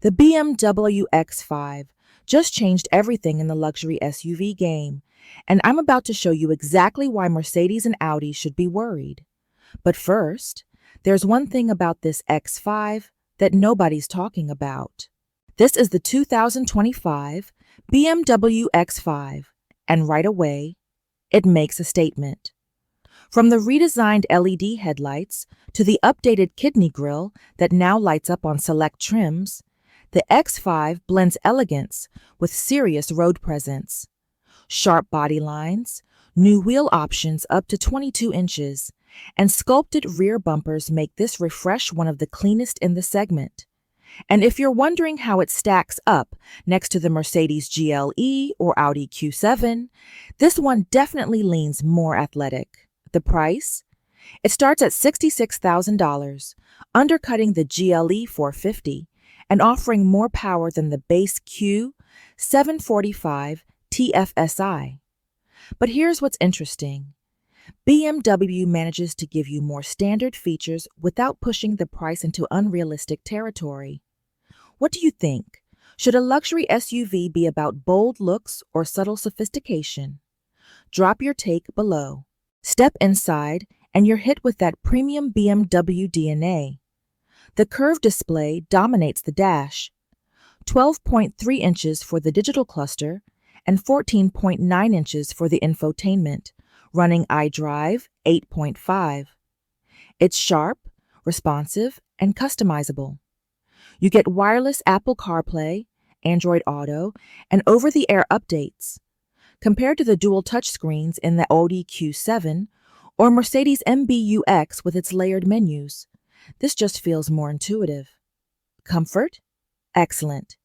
The BMW X5 just changed everything in the luxury SUV game, and I'm about to show you exactly why Mercedes and Audi should be worried. But first, there's one thing about this X5 that nobody's talking about. This is the 2025 BMW X5, and right away, it makes a statement. From the redesigned LED headlights to the updated kidney grille that now lights up on select trims, the X5 blends elegance with serious road presence. Sharp body lines, new wheel options up to 22 inches, and sculpted rear bumpers make this refresh one of the cleanest in the segment. And if you're wondering how it stacks up next to the Mercedes GLE or Audi Q7, this one definitely leans more athletic. The price? It starts at $66,000, undercutting the GLE 450 and offering more power than the base Q745 TFSI. But here's what's interesting. BMW manages to give you more standard features without pushing the price into unrealistic territory. What do you think? Should a luxury SUV be about bold looks or subtle sophistication? Drop your take below. Step inside and you're hit with that premium BMW DNA. The curved display dominates the dash, 12.3 inches for the digital cluster and 14.9 inches for the infotainment, running iDrive 8.5. It's sharp, responsive, and customizable. You get wireless Apple CarPlay, Android Auto, and over-the-air updates. Compared to the dual touchscreens in the Audi Q7 or Mercedes MBUX with its layered menus, this just feels more intuitive. Comfort? Excellent.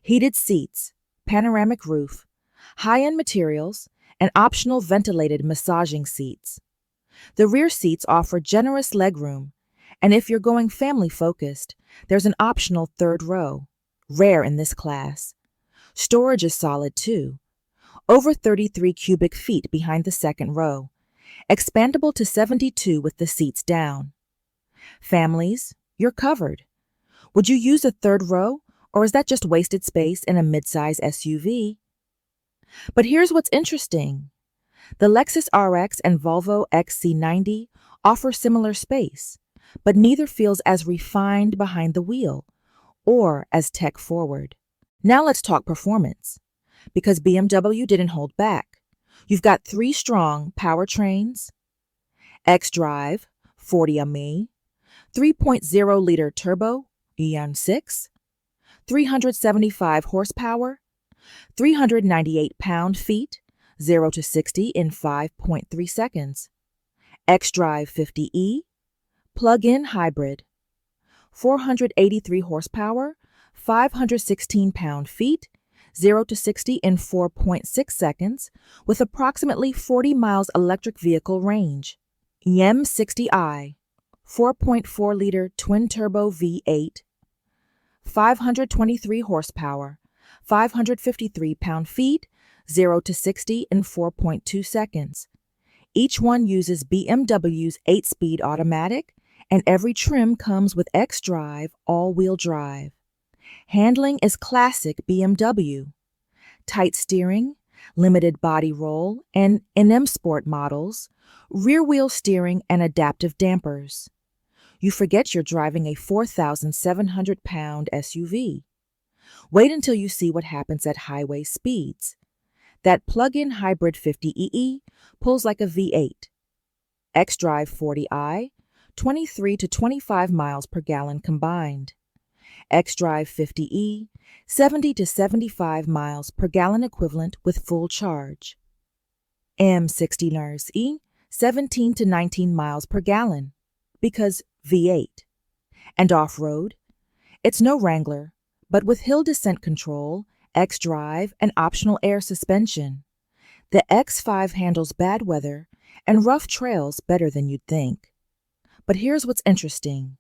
Heated seats, panoramic roof, high-end materials, and optional ventilated massaging seats. The rear seats offer generous legroom, and if you're going family-focused, there's an optional third row, rare in this class. Storage is solid too, over 33 cubic feet behind the second row, expandable to 72 with the seats down. Families, you're covered. Would you use a third row, or is that just wasted space in a midsize SUV? But here's what's interesting. The Lexus RX and Volvo XC90 offer similar space, but neither feels as refined behind the wheel or as tech-forward. Now let's talk performance, because BMW didn't hold back. You've got 3 strong powertrains: xDrive 40 3.0-liter turbo Eon 6, 375 horsepower, 398 pound-feet, 0 to 60 in 5.3 seconds. xDrive 50e, plug-in hybrid, 483 horsepower, 516 pound-feet, 0 to 60 in 4.6 seconds, with approximately 40 miles electric vehicle range. EM60i, 4.4-liter twin-turbo V8, 523 horsepower, 553 pound-feet, 0 to 60 in 4.2 seconds. Each one uses BMW's 8-speed automatic, and every trim comes with xDrive all-wheel drive. Handling is classic BMW. Tight steering, limited body roll, and in M Sport models, rear-wheel steering and adaptive dampers. You forget you're driving a 4,700-pound SUV. Wait until you see what happens at highway speeds. That plug-in hybrid 50e pulls like a V8. xDrive 40i, 23 to 25 miles per gallon combined. xDrive 50e, 70 to 75 miles per gallon equivalent with full charge. M60e, 17 to 19 miles per gallon, because V8. And off-road? It's no Wrangler, but with hill descent control, xDrive, and optional air suspension. The X5 handles bad weather and rough trails better than you'd think. But here's what's interesting.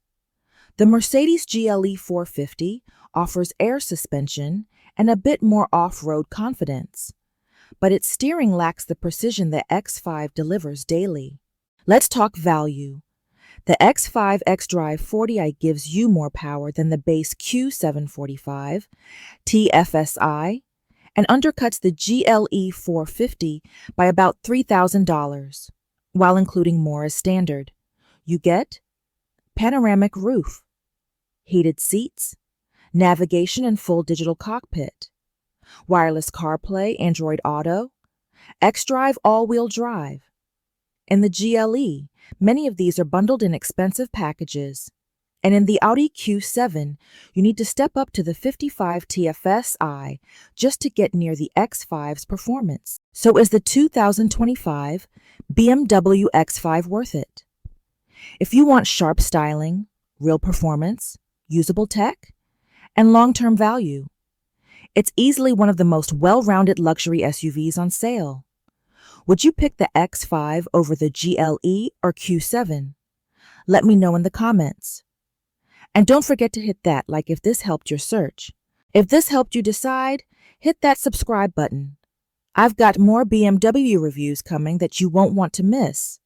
The Mercedes GLE 450 offers air suspension and a bit more off-road confidence, but its steering lacks the precision the X5 delivers daily. Let's talk value. The X5 xDrive 40i gives you more power than the base Q745 TFSI and undercuts the GLE 450 by about $3,000, while including more as standard. You get panoramic roof, heated seats, navigation and full digital cockpit, wireless CarPlay, Android Auto, xDrive all-wheel drive. In the GLE, many of these are bundled in expensive packages. And in the Audi Q7, you need to step up to the 55 TFSI just to get near the X5's performance. So is the 2025 BMW X5 worth it? If you want sharp styling, real performance, usable tech, and long-term value, it's easily one of the most well-rounded luxury SUVs on sale. Would you pick the X5 over the GLE or Q7? Let me know in the comments. And don't forget to hit that like if this helped your search. If this helped you decide, hit that subscribe button. I've got more BMW reviews coming that you won't want to miss.